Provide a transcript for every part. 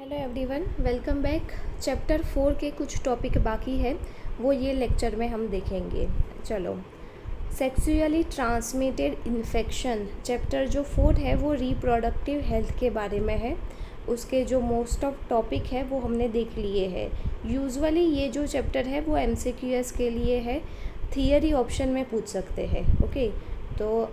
Hello everyone, welcome back. Chapter 4 के कुछ topic बाकी है, वो ये लेक्चर में हम देखेंगे। चलो, सेक्सुअली ट्रांसमिटेड इन्फेक्शन चैप्टर जो 4 है वो रिप्रोडक्टिव हेल्थ के बारे में है। उसके जो मोस्ट ऑफ टॉपिक है वो हमने देख लिए हैं। यूजुअली ये जो चैप्टर है वो MCQs के लिए है, थियरी ऑप्शन में पूछ सकते हैं। ओके, तो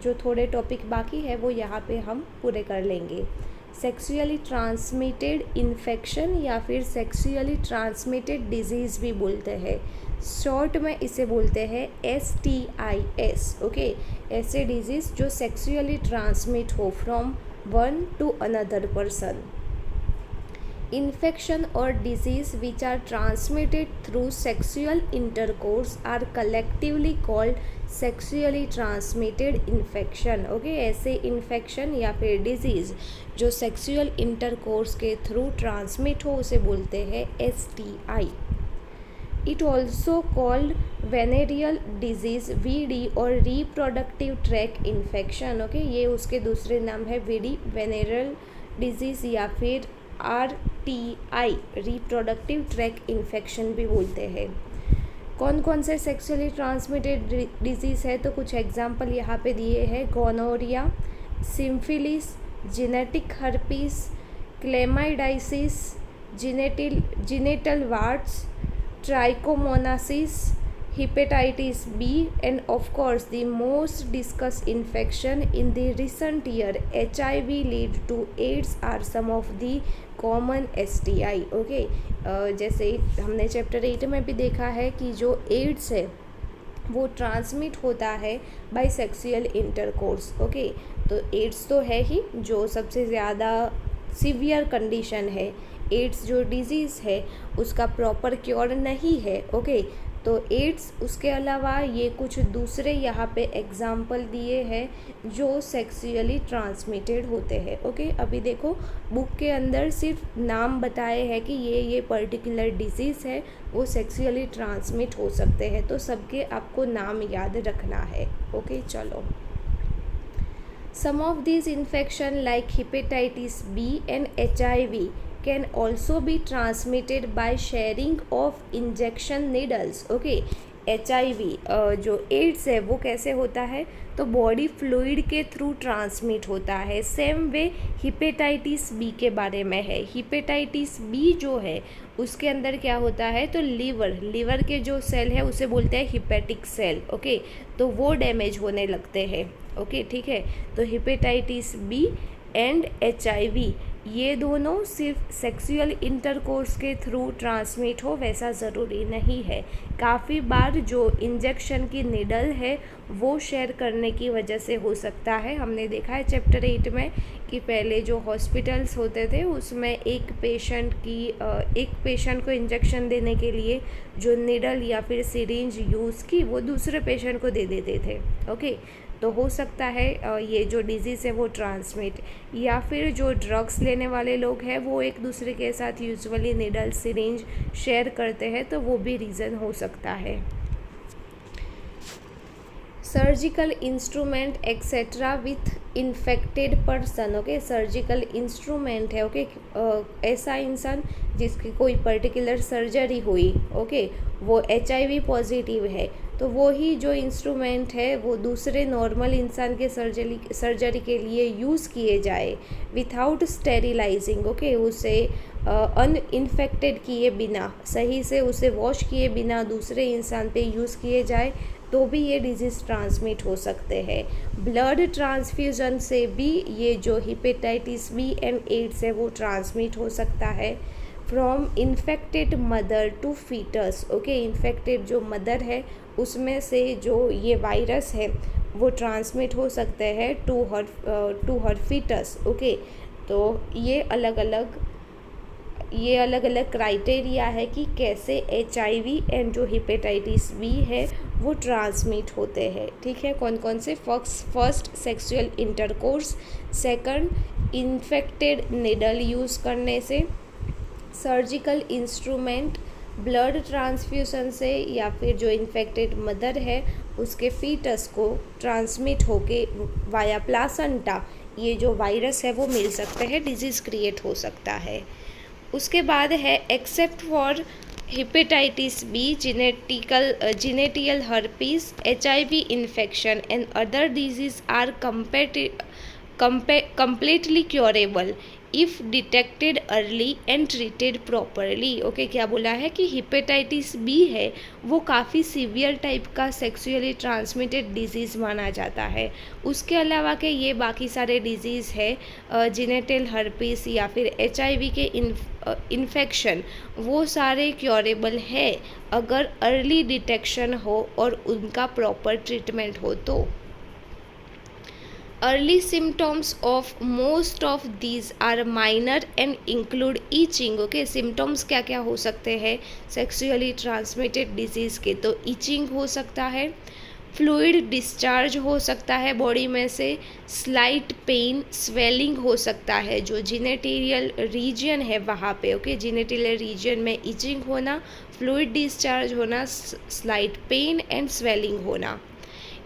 जो थोड़े टॉपिक बाकी है वो यहाँ पे हम पूरे कर लेंगे। सेक्सुअली ट्रांसमिटेड इन्फेक्शन या फिर सेक्सुअली ट्रांसमिटेड डिजीज़ भी बोलते हैं। शॉर्ट में इसे बोलते हैं STIs। ओके, ऐसे डिजीज़ जो सेक्सुअली ट्रांसमिट हो from one two another person. Infection or disease which are transmitted through sexual intercourse are collectively called sexually transmitted infection। Okay, ऐसे इन्फेक्शन या फिर डिजीज़ जो सेक्सुअल इंटरकोर्स के थ्रू ट्रांसमिट हो उसे बोलते हैं STI। It also called venereal disease VD और रिप्रोडक्टिव ट्रैक इन्फेक्शन। ओके, ये उसके दूसरे नाम है VD, वेनेरियल डिजीज़, या फिर RTI, रिप्रोडक्टिव ट्रैक इन्फेक्शन भी बोलते हैं। कौन कौन से सेक्सुअली ट्रांसमिटेड डिजीज़ है तो कुछ एग्जांपल यहाँ पे दिए हैं। Gonorrhoea, syphilis, genital herpes, chlamydiasis, genital warts, trichomoniasis, hepatitis B, and of course the most discussed infection in the recent year HIV lead to AIDS are some of the common STI। Okay, जैसे हमने chapter 8 में भी देखा है कि जो ads है वो ट्रांसमिट होता है बाय सेक्सुअल इंटरकोर्स। ओके, तो एड्स तो है ही जो सबसे ज़्यादा सीवियर कंडीशन है। एड्स जो डिजीज़ है उसका प्रॉपर क्योर नहीं है। ओके, तो एड्स, उसके अलावा ये कुछ दूसरे यहाँ पे एग्जाम्पल दिए हैं जो सेक्सुअली ट्रांसमिटेड होते हैं। ओके, अभी देखो बुक के अंदर सिर्फ नाम बताए हैं कि ये पर्टिकुलर डिजीज़ है, वो सेक्सुअली ट्रांसमिट हो सकते हैं, तो सबके आपको नाम याद रखना है। ओके, चलो, some of this infection like hepatitis B and HIV can also be transmitted by sharing of injection needles। Okay, HIV जो एड्स है वो कैसे होता है तो बॉडी फ्लूइड के थ्रू ट्रांसमिट होता है। सेम वे हिपेटाइटिस B के बारे में है। हिपेटाइटिस B जो है उसके अंदर क्या होता है तो लीवर के जो सेल है उसे बोलते हैं हिपेटिक सेल। ओके, तो वो डैमेज होने लगते हैं। ओके, ठीक है, तो हिपेटाइटिस B एंड HIV ये दोनों सिर्फ सेक्सुअल इंटरकोर्स के थ्रू ट्रांसमिट हो वैसा ज़रूरी नहीं है। काफ़ी बार जो इंजेक्शन की निडल है वो शेयर करने की वजह से हो सकता है। हमने देखा है चैप्टर 8 में कि पहले जो हॉस्पिटल्स होते थे उसमें एक पेशेंट को इंजेक्शन देने के लिए जो निडल या फिर सिरिंज यूज़ की वो दूसरे पेशेंट को दे देते थे। ओके, तो हो सकता है ये जो डिजीज़ है वो ट्रांसमिट, या फिर जो ड्रग्स लेने वाले लोग हैं वो एक दूसरे के साथ यूजुअली निडल सिरिंज शेयर करते हैं, तो वो भी रीज़न हो सकता है। Surgical instrument etcetera with infected person. Okay, surgical instrument है। ओके, ऐसा इंसान जिसकी कोई पर्टिकुलर सर्जरी हुई, ओके, वो HIV पॉजिटिव है, तो वो ही जो इंस्ट्रूमेंट है वो दूसरे नॉर्मल इंसान के सर्जरी के लिए यूज़ किए जाए विथआउट स्टेरिलाइजिंग। ओके, उसे अनइन्फेक्टेड किए बिना, सही से उसे वॉश किए बिना दूसरे इंसान पे यूज़ किए जाए तो भी ये डिजीज़ ट्रांसमिट हो सकते हैं। ब्लड ट्रांसफ्यूज़न से भी ये जो हिपेटाइटिस B एंड एड्स है वो ट्रांसमिट हो सकता है। From infected mother to foetus. Okay, infected जो मदर है उसमें से जो ये वायरस है वो ट्रांसमिट हो सकते हैं टू हर फीटस। ओके, तो ये अलग अलग क्राइटेरिया है कि कैसे HIV एंड जो हिपेटाइटिस B है वो ट्रांसमिट होते हैं। ठीक है, कौन कौन से? First sexual intercourse, second infected needle use करने से, सर्जिकल इंस्ट्रूमेंट, ब्लड ट्रांसफ्यूज़न से, या फिर जो इन्फेक्टेड मदर है उसके फीटस को ट्रांसमिट होके वाया प्लासेंटा ये जो वायरस है वो मिल सकते हैं, डिजीज़ क्रिएट हो सकता है। उसके बाद है except for hepatitis B, genital herpes, HIV infection and other disease are completely curable if detected early and treated properly। Okay, क्या बोला है कि हेपेटाइटिस बी है वो काफ़ी सीवियर टाइप का सेक्सुअली ट्रांसमिटेड डिजीज़ माना जाता है। उसके अलावा के ये बाकी सारे डिजीज़ है, जेनेटल हर्पीस या फिर HIV के इन्फेक्शन, वो सारे क्योरेबल है अगर अर्ली डिटेक्शन हो और उनका प्रॉपर ट्रीटमेंट हो तो। Early symptoms of most of these are minor and include itching। Okay, symptoms क्या क्या हो सकते हैं सेक्सुअली ट्रांसमिटेड डिजीज़ के? तो इचिंग हो सकता है, फ्लूइड डिस्चार्ज हो सकता है बॉडी में से, स्लाइट पेन, स्वेलिंग हो सकता है जो जीनेटियल रीजन है वहाँ पे। ओके, जीनेटियल रीजन में इचिंग होना, फ्लूइड डिस्चार्ज होना, स्लाइट पेन एंड स्वेलिंग होना।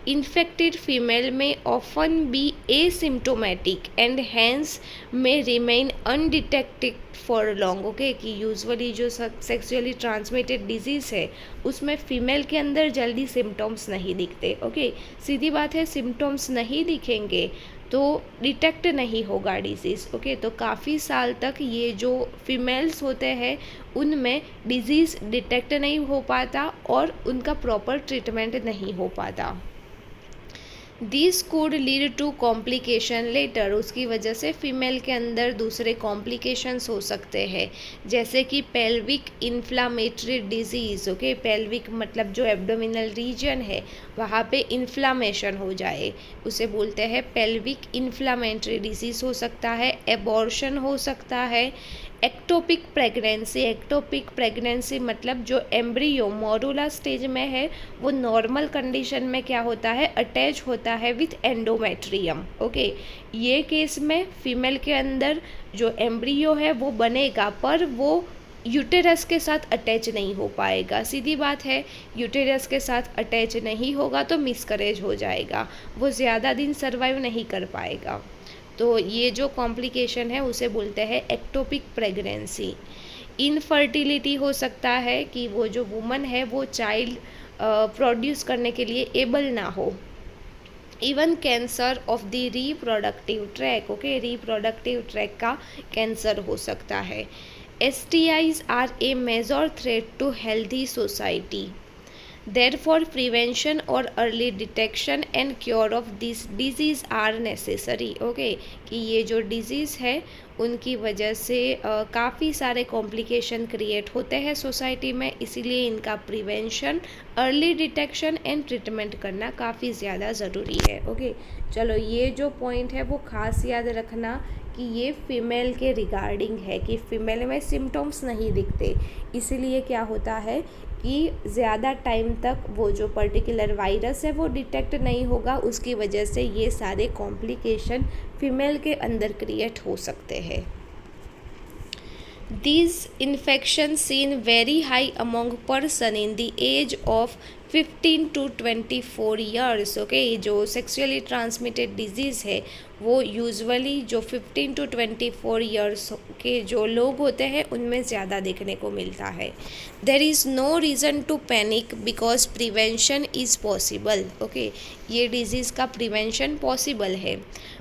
इन्फेक्टेड फीमेल में often be asymptomatic and hence may remain undetected for long. Okay, कि यूजुअली जो सेक्सुअली ट्रांसमिटेड डिजीज़ है उसमें फीमेल के अंदर जल्दी सिम्टम्स नहीं दिखते। ओके, सीधी बात है, सिम्टम्स नहीं दिखेंगे तो डिटेक्ट नहीं होगा डिजीज़। ओके, तो काफ़ी साल तक ये जो फीमेल्स होते हैं उनमें डिजीज़ डिटेक्ट नहीं हो पाता और उनका प्रॉपर ट्रीटमेंट नहीं हो पाता। This could lead to complication later. उसकी वजह से फीमेल के अंदर दूसरे कॉम्प्लिकेशंस हो सकते हैं, जैसे कि pelvic inflammatory disease. Okay, pelvic मतलब जो एब्डोमिनल रीजन है वहाँ पे इन्फ्लामेशन हो जाए, उसे बोलते हैं पेल्विक इन्फ्लामेटरी डिजीज़ हो सकता है, एबॉर्शन हो सकता है, एक्टोपिक प्रेगनेंसी। एक्टोपिक प्रेगनेंसी मतलब जो एम्ब्रियो मोरुला स्टेज में है वो नॉर्मल कंडीशन में क्या होता है, अटैच होता है विथ एंडोमेट्रियम। ओके, ये केस में फीमेल के अंदर जो एम्ब्रियो है वो बनेगा पर वो यूटेरस के साथ अटैच नहीं हो पाएगा। सीधी बात है, यूटेरस के साथ अटैच नहीं होगा तो मिसकरेज हो जाएगा, वो ज़्यादा दिन सर्वाइव नहीं कर पाएगा। तो ये जो कॉम्प्लिकेशन है उसे बोलते हैं एक्टोपिक प्रेगनेंसी। इनफर्टिलिटी हो सकता है कि वो जो वुमन है वो चाइल्ड प्रोड्यूस करने के लिए एबल ना हो। Even cancer of the reproductive tract. Okay, reproductive tract का कैंसर हो सकता है। STIs are a major threat to healthy society. Therefore, prevention or early detection and cure of this disease are necessary। Okay, कि ये जो disease है उनकी वजह से काफ़ी सारे कॉम्प्लिकेशन क्रिएट होते हैं सोसाइटी में, इसीलिए इनका prevention, early detection and treatment करना काफ़ी ज़्यादा ज़रूरी है। ओके, चलो ये जो पॉइंट है वो खास याद रखना कि ये फीमेल के रिगार्डिंग है कि फीमेल में सिम्टम्स नहीं दिखते, इसीलिए क्या होता है कि ज़्यादा टाइम तक वो जो पर्टिकुलर वायरस है वो डिटेक्ट नहीं होगा, उसकी वजह से ये सारे कॉम्प्लिकेशन फीमेल के अंदर क्रिएट हो सकते हैं। These infections seen very high among person in the age of 15 to 24 years। Okay, जो सेक्सुअली ट्रांसमिटेड डिजीज़ है वो यूजुअली जो 15 to 24 ईयर्स के जो लोग होते हैं उनमें ज़्यादा देखने को मिलता है। There is no reason to panic because prevention is possible. Okay, ये डिजीज़ का प्रिवेंशन पॉसिबल है।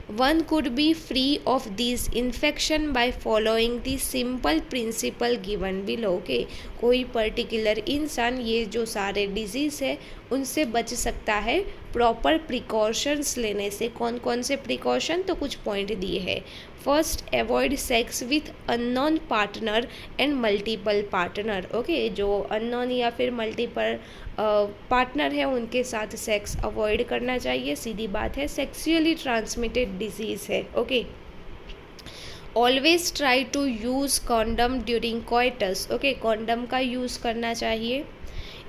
One could be free of this infection by following the simple principle given below. Okay, कोई पर्टिकुलर इंसान ये जो सारे डिजीज़ है उनसे बच सकता है प्रॉपर प्रिकॉशंस लेने से। कौन कौन से प्रिकॉशन, तो कुछ पॉइंट दिए हैं। First, avoid sex with unknown partner and multiple partner. Okay, जो अननोन या फिर मल्टीपल पार्टनर है उनके साथ सेक्स अवॉइड करना चाहिए, सीधी बात है, सेक्सुअली ट्रांसमिटेड डिजीज़ है। Okay, always try to use condom during coitus. Okay, condom का यूज़ करना चाहिए।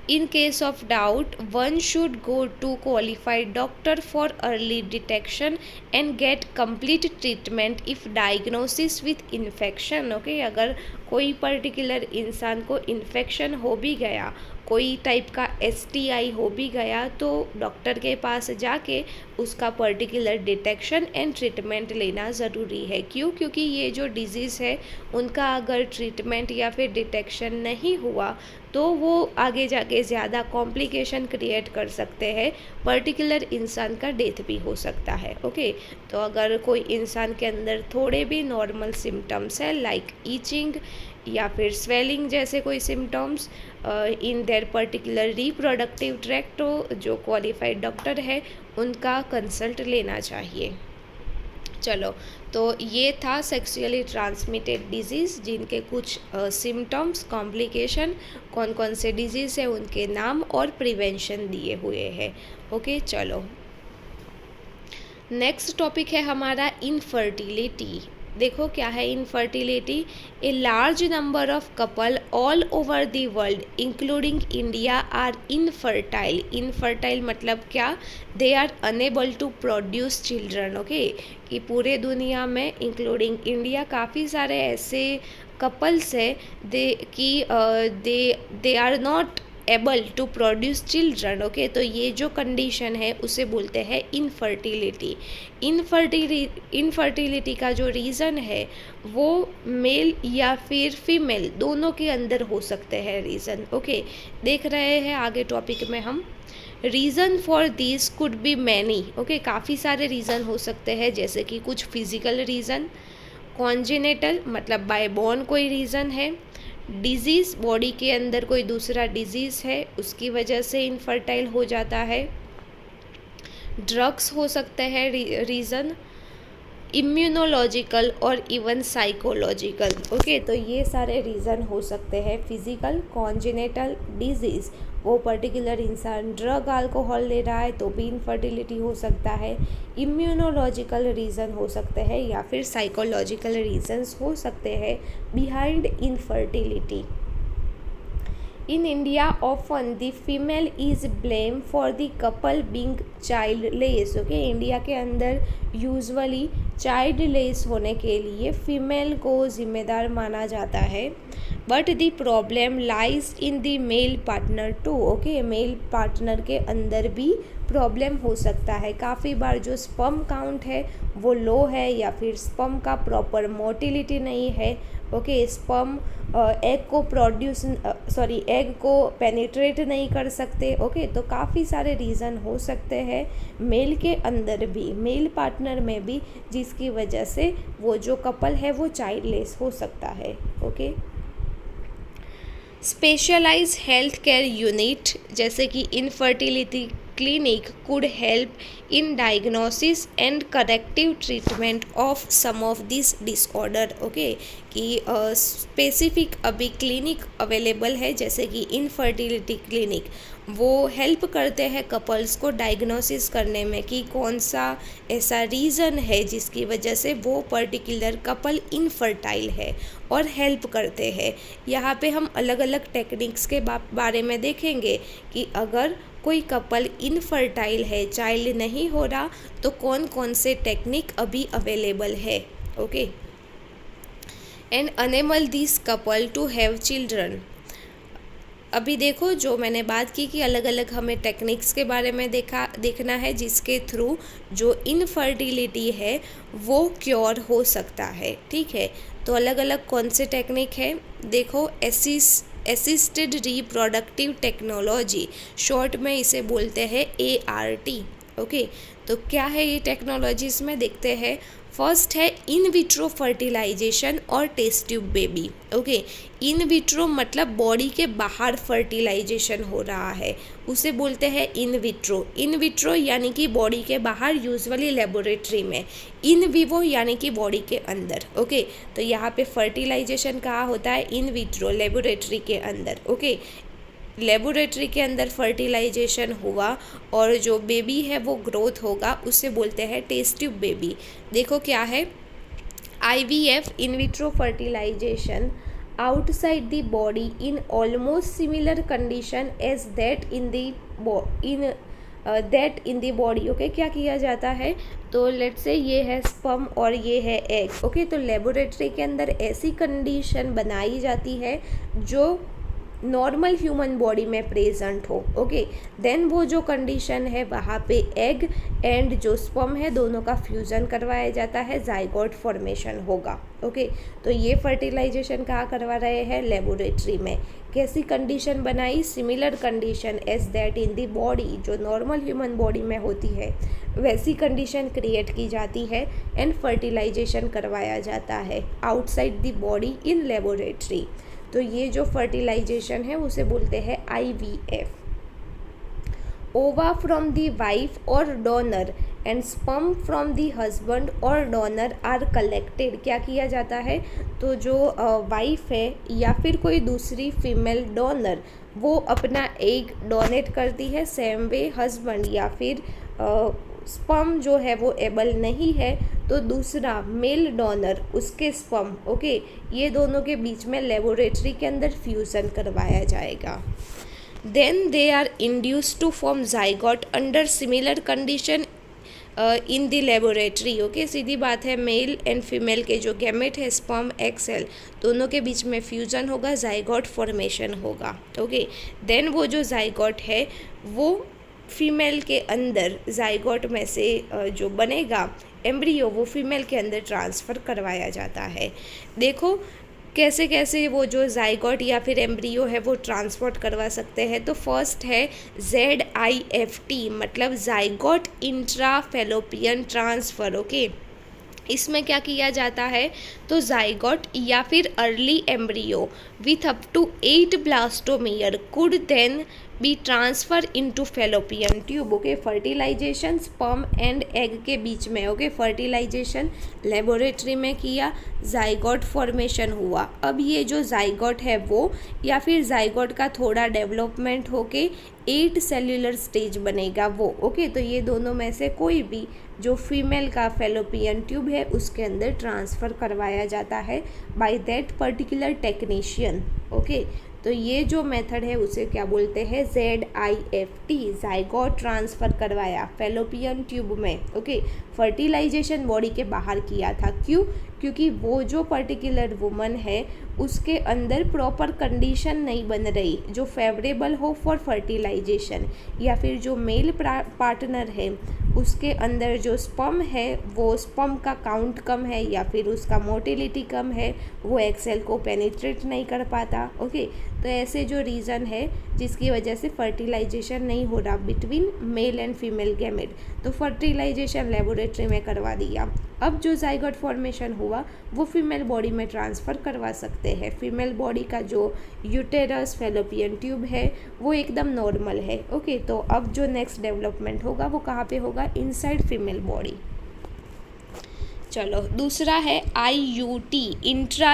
In case of doubt, one should go to qualified doctor for early detection and get complete treatment if diagnosis with infection। Okay, अगर कोई particular इंसान को infection हो भी गया कोई टाइप का STI हो भी गया तो डॉक्टर के पास जाके उसका पर्टिकुलर डिटेक्शन एंड ट्रीटमेंट लेना ज़रूरी है। क्यों? क्योंकि ये जो डिजीज़ है उनका अगर ट्रीटमेंट या फिर डिटेक्शन नहीं हुआ तो वो आगे जाके ज़्यादा कॉम्प्लिकेशन क्रिएट कर सकते हैं, पर्टिकुलर इंसान का डेथ भी हो सकता है। ओके, तो अगर कोई इंसान के अंदर थोड़े भी नॉर्मल सिम्टम्स है लाइक ईचिंग या फिर स्वेलिंग जैसे कोई symptoms in their particular reproductive tract, तो जो क्वालिफाइड डॉक्टर है उनका कंसल्ट लेना चाहिए। चलो, तो ये था सेक्सुअली ट्रांसमिटेड डिजीज़ जिनके कुछ सिम्टम्स, कॉम्प्लिकेशन, कौन कौन से डिजीज़ है उनके नाम और प्रिवेंशन दिए हुए हैं। ओके, चलो नेक्स्ट टॉपिक है हमारा इनफर्टिलिटी। देखो क्या है infertility. A large number of couple all over the world including India are infertile. Infertile मतलब क्या? They are unable to produce children. Okay, कि पूरे दुनिया में इंक्लूडिंग इंडिया काफ़ी सारे ऐसे कपल्स है they are not able to produce children. Okay, तो ये जो कंडीशन है उसे बोलते हैं इनफर्टिलिटी। इनफर्टिलिटी का जो रीज़न है वो मेल या फिर फीमेल दोनों के अंदर हो सकते हैं रीज़न। ओके, देख रहे हैं आगे टॉपिक में हम। Reason for this could be many. Okay, काफ़ी सारे रीज़न हो सकते हैं, जैसे कि कुछ फिजिकल रीज़न, कॉन्जेनेटल मतलब बाय बॉर्न कोई रीज़न है, डिजीज़ बॉडी के अंदर कोई दूसरा डिजीज़ है उसकी वजह से इनफर्टाइल हो जाता है, ड्रग्स हो सकते हैं रीज़न, इम्यूनोलॉजिकल और इवन साइकोलॉजिकल। ओके, तो ये सारे रीज़न हो सकते हैं। फिजिकल, कॉन्जेनेटल, डिजीज़, वो पर्टिकुलर इंसान ड्रग अल्कोहल ले रहा है तो भी इनफर्टिलिटी हो सकता है, इम्यूनोलॉजिकल रीज़न हो सकते हैं या फिर साइकोलॉजिकल रीजंस हो सकते हैं behind infertility. In India, often the female is blamed for the couple being childless. Okay, India के अंदर यूजुअली चाइल्डलेस होने के लिए फीमेल को जिम्मेदार माना जाता है, but the problem lies in the male partner too. Okay, male partner के अंदर भी प्रॉब्लम हो सकता है। काफ़ी बार जो स्पर्म काउंट है वो लो है या फिर स्पर्म का प्रॉपर मोटिलिटी नहीं है। ओके, स्पर्म एग को पेनिट्रेट नहीं कर सकते। ओके, तो काफ़ी सारे रीज़न हो सकते हैं मेल के अंदर भी, मेल पार्टनर में भी, जिसकी वजह से वो जो कपल है वो चाइल्डलेस हो सकता है। Okay, specialise health care unit जैसे कि infertility clinic could help in diagnosis and corrective treatment of some of this disorder. Okay, कि स्पेसिफिक अभी क्लिनिक अवेलेबल है जैसे कि इनफर्टिलिटी क्लिनिक, वो हेल्प करते हैं कपल्स को डायग्नोसिस करने में कि कौन सा ऐसा रीज़न है जिसकी वजह से वो पर्टिकुलर कपल इनफर्टाइल है, और हेल्प करते हैं। यहाँ पे हम अलग अलग टेक्निक्स के बारे में देखेंगे कि अगर कोई कपल इनफर्टाइल है, चाइल्ड नहीं हो रहा, तो कौन कौन से टेक्निक अभी अवेलेबल है। Okay, and enable this couple to have children. अभी देखो जो मैंने बात की कि अलग अलग हमें टेक्निक्स के बारे में देखना है जिसके थ्रू जो इनफर्टिलिटी है वो क्योर हो सकता है। ठीक है, तो अलग अलग कौन से टेक्निक है देखो। असिस्टेड रिप्रोडक्टिव टेक्नोलॉजी, शॉर्ट में इसे बोलते हैं ART। ओके, तो क्या है ये टेक्नोलॉजीज में देखते हैं। फर्स्ट है इन विट्रो फर्टिलाइजेशन और test tube baby. Okay, in vitro मतलब बॉडी के बाहर फर्टिलाइजेशन हो रहा है, उसे बोलते हैं इन विट्रो। इन विट्रो यानी कि बॉडी के बाहर, यूजुअली लेबोरेटरी में। इन विवो यानी कि बॉडी के अंदर। ओके, तो यहाँ पे फर्टिलाइजेशन कहाँ होता है, इन विट्रो, लेबोरेटरी के अंदर। ओके, लेबोरेटरी के अंदर फर्टिलाइजेशन हुआ और जो बेबी है वो ग्रोथ होगा, उसे बोलते हैं टेस्ट ट्यूब बेबी। देखो क्या है, IVF in vitro fertilisation outside the body in almost similar condition as that in the body. Okay, क्या किया जाता है, तो लेट्स से ये है स्पर्म और ये है एग। ओके, तो लेबोरेटरी के अंदर ऐसी कंडीशन बनाई जाती है जो नॉर्मल ह्यूमन बॉडी में प्रेजेंट हो, ओके, देन वो जो कंडीशन है वहाँ पे एग एंड जो स्पर्म है दोनों का फ्यूज़न करवाया जाता है, जाइगोट फॉर्मेशन होगा, ओके। तो ये फर्टिलाइजेशन कहाँ करवा रहे हैं? लेबोरेटरी में। कैसी कंडीशन बनाई? Similar condition as that in the body, जो नॉर्मल ह्यूमन बॉडी में होती है वैसी कंडीशन क्रिएट की जाती है एंड फर्टिलाइजेशन करवाया जाता है outside the body in laboratory. तो ये जो फर्टिलाइजेशन है उसे बोलते हैं IVF। ओवा फ्रॉम द वाइफ और donor and sperm from the husband और डोनर आर कलेक्टेड। क्या किया जाता है? तो जो वाइफ है या फिर कोई दूसरी फीमेल डोनर वो अपना एग डोनेट करती है, सेम वे हस्बैंड या फिर स्पर्म जो है वो एबल नहीं है तो दूसरा मेल डोनर उसके स्पर्म, ओके, ये दोनों के बीच में लेबोरेटरी के अंदर फ्यूज़न करवाया जाएगा। Then they are induced to form zygote under similar condition in the laboratory, okay. सीधी बात है, मेल एंड फीमेल के जो गैमेट है स्पर्म एग सेल दोनों के बीच में फ्यूज़न होगा, जाइगोट फॉर्मेशन होगा, ओके। देन वो जो जाइगोट है वो फीमेल के अंदर जाइगोट में से जो बनेगा एम्ब्रियो वो फीमेल के अंदर ट्रांसफ़र करवाया जाता है। देखो कैसे कैसे वो जो जाइगोट या फिर एम्ब्रियो है वो ट्रांसपोर्ट करवा सकते हैं। तो फर्स्ट है ZIFT, मतलब zygote intra fallopian transfer, okay. इसमें क्या किया जाता है? तो जाइगोट या फिर early embryo with up to 8 blastomere could then be transfer into fallopian tube, okay. Fertilisation sperm and egg के बीच में, ओके, फर्टिलाइजेशन लेबोरेटरी में किया, जाइगोट फॉर्मेशन हुआ। अब ये जो जाइगोट है वो या फिर जाइगोट का थोड़ा डेवलपमेंट होके 8 सेल्यूलर स्टेज बनेगा वो, ओके। तो ये दोनों में से कोई भी जो फीमेल का फैलोपियन ट्यूब है उसके अंदर ट्रांसफ़र करवाया जाता है by that particular technician, okay. तो ये जो मेथड है उसे क्या बोलते हैं? ZIFT, जाइगोट ट्रांसफ़र करवाया फैलोपियन ट्यूब में, ओके। फर्टिलाइजेशन बॉडी के बाहर किया था, क्यों? क्योंकि वो जो पर्टिकुलर वुमन है उसके अंदर प्रॉपर कंडीशन नहीं बन रही जो फेवरेबल हो फॉर फर्टिलाइजेशन, या फिर जो मेल पार्टनर है उसके अंदर जो स्पर्म है वो स्पर्म का काउंट कम है या फिर उसका मोटिलिटी कम है, वो एग सेल को पेनिट्रेट नहीं कर पाता, ओके। तो ऐसे जो रीज़न है जिसकी वजह से फर्टिलाइजेशन नहीं हो रहा between male and female gamete, तो फर्टिलाइजेशन लेबोरेटरी में करवा दिया। अब जो जाइगोट फॉर्मेशन हुआ वो फीमेल बॉडी में ट्रांसफ़र करवा सकते हैं। फीमेल बॉडी का जो यूटेरस फैलोपियन ट्यूब है वो एकदम नॉर्मल है, ओके। तो अब जो नेक्स्ट डेवलपमेंट होगा वो कहाँ पे होगा? Inside female body. चलो दूसरा है IUT, इंट्रा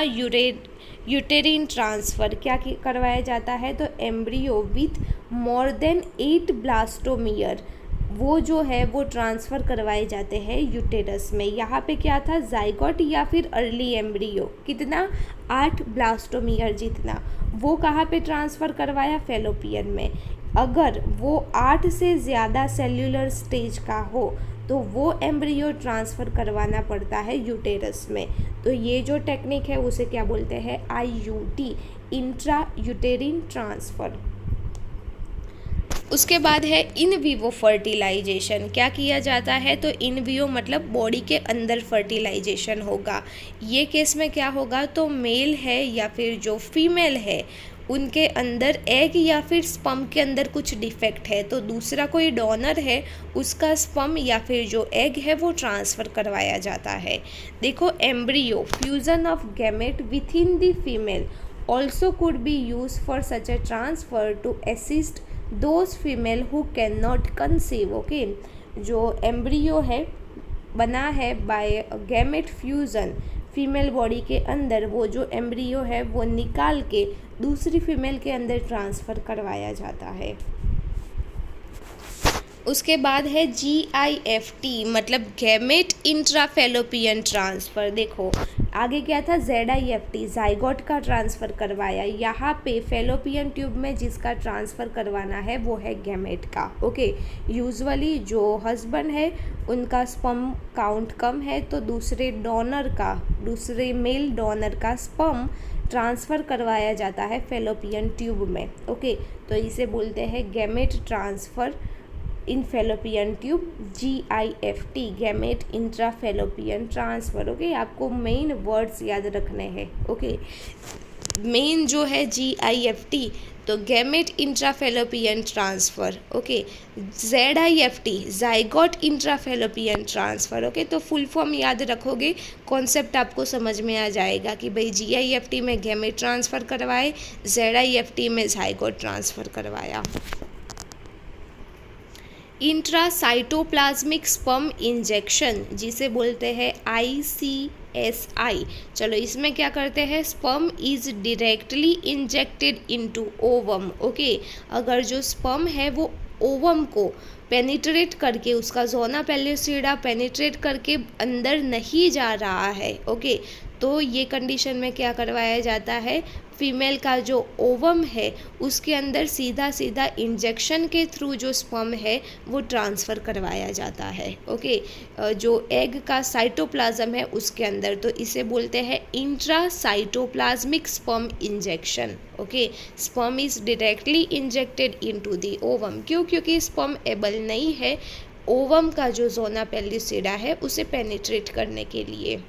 यूटेरिन ट्रांसफ़र। क्या करवाया जाता है? तो embryo with more than 8 blastomere वो जो है वो ट्रांसफ़र करवाए जाते हैं यूटेरस में। यहाँ पे क्या था? जाइगोट या फिर अर्ली एम्ब्रियो, कितना? 8 ब्लास्टोमियर जितना। वो कहाँ पे ट्रांसफ़र करवाया? फैलोपियन में। अगर वो 8 से ज़्यादा सेल्यूलर स्टेज का हो तो वो एम्ब्रियो ट्रांसफ़र करवाना पड़ता है यूटेरस में। तो ये जो टेक्निक है उसे क्या बोलते हैं? IUT, intra यूटेरिन transfer. उसके बाद है इन विवो फर्टिलाइजेशन। क्या किया जाता है? तो इन विवो मतलब बॉडी के अंदर फर्टिलाइजेशन होगा। ये केस में क्या होगा? तो मेल है या फिर जो फीमेल है उनके अंदर एग या फिर स्पर्म के अंदर कुछ डिफेक्ट है तो दूसरा कोई डोनर है उसका स्पर्म या फिर जो एग है वो ट्रांसफ़र करवाया जाता है। देखो embryo fusion of gamete within the female also could be use for such a transfer to assist those female who can not conceive, okay. जो एम्ब्रियो है बना है by gamete fusion female body के अंदर, वो जो embryo है वो निकाल के दूसरी फीमेल के अंदर ट्रांसफ़र करवाया जाता है। उसके बाद है GIFT मतलब गैमेट इंट्राफैलोपियन ट्रांसफ़र। देखो आगे क्या था? ZIFT जाइगोट का ट्रांसफ़र करवाया। यहाँ पे फैलोपियन ट्यूब में जिसका ट्रांसफ़र करवाना है वो है गैमेट का, ओके। यूजुअली जो हस्बैंड है उनका स्पर्म काउंट कम है तो दूसरे मेल डोनर का स्पर्म ट्रांसफ़र करवाया जाता है फैलोपियन ट्यूब में। ओके, तो इसे बोलते हैं gamete transfer in fallopian tube, GIFT, gamete intrafallopian transfer. Okay, आपको मेन वर्ड्स याद रखने हैं। ओके, मेन जो है GIFT, तो gamete intrafallopian transfer. Okay, ZIFT, zygote intrafallopian transfer. Okay, तो फुल फॉर्म याद रखोगे, कॉन्सेप्ट आपको समझ में आ जाएगा कि भाई GIFT में गैमेट ट्रांसफ़र करवाए, ZIFT में ज़ाइगोट ट्रांसफ़र करवाया। इंट्रासाइटोप्लाज्मिक स्पर्म इंजेक्शन, जिसे बोलते हैं ICSI। चलो, इसमें क्या करते हैं, sperm is directly injected into ovum. Okay, अगर जो स्पर्म है वो ओवम को पेनिट्रेट करके, उसका जोना पेल्यूसिडा पेनिट्रेट करके अंदर नहीं जा रहा है, ओके, तो ये कंडीशन में क्या करवाया जाता है, फीमेल का जो ओवम है उसके अंदर सीधा सीधा इंजेक्शन के थ्रू जो स्पर्म है वो ट्रांसफ़र करवाया जाता है। ओके, जो एग का साइटोप्लाज्म है उसके अंदर, तो इसे बोलते हैं intracytoplasmic sperm injection. Okay, sperm is directly injected into the ovum. क्यों? क्योंकि स्पर्म एबल नहीं है ओवम का जो जोना पेल्यूसिडा है उसे पेनिट्रेट करने के लिए।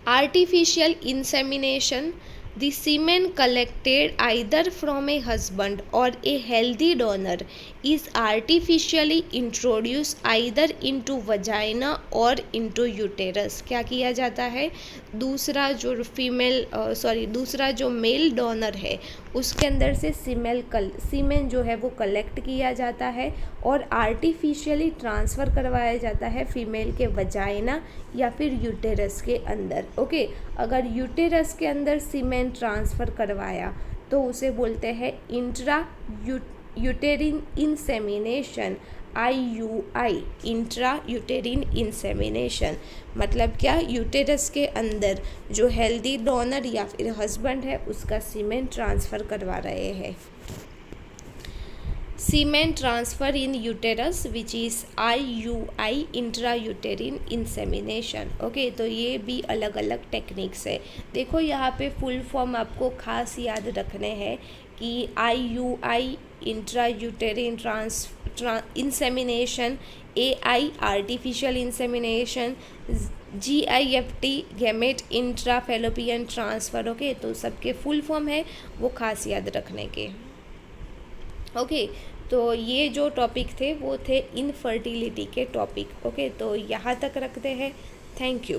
Artificial insemination, the semen collected either from a husband or a healthy donor is artificially introduced either into vagina or into uterus। क्या किया जाता है, दूसरा जो मेल डोनर है उसके अंदर से सीमेन जो है वो कलेक्ट किया जाता है और आर्टिफिशियली ट्रांसफ़र करवाया जाता है फीमेल के वजाइना या फिर यूटेरस के अंदर। ओके, अगर यूटेरस के अंदर सीमेन ट्रांसफ़र करवाया तो उसे बोलते हैं intra uterine insemination, IUI, intra uterine insemination. मतलब क्या, यूटेरस के अंदर जो हेल्दी डोनर या फिर हस्बैंड है उसका सीमेन ट्रांसफ़र करवा रहे हैं। Semen transfer in uterus which is IUI, intra uterine insemination. Okay, तो ये भी अलग अलग टेक्निक्स है। देखो यहाँ पे फुल फॉर्म आपको खास याद रखने हैं कि IUI, intra uterine insemination, AI, artificial insemination, GIFT, gamete intrafallopian transfer. Okay, तो सबके फुल फॉर्म है वो खास याद रखने के। ओके, तो ये जो टॉपिक थे वो थे इनफर्टिलिटी के टॉपिक। ओके, तो यहाँ तक रखते हैं। Thank you.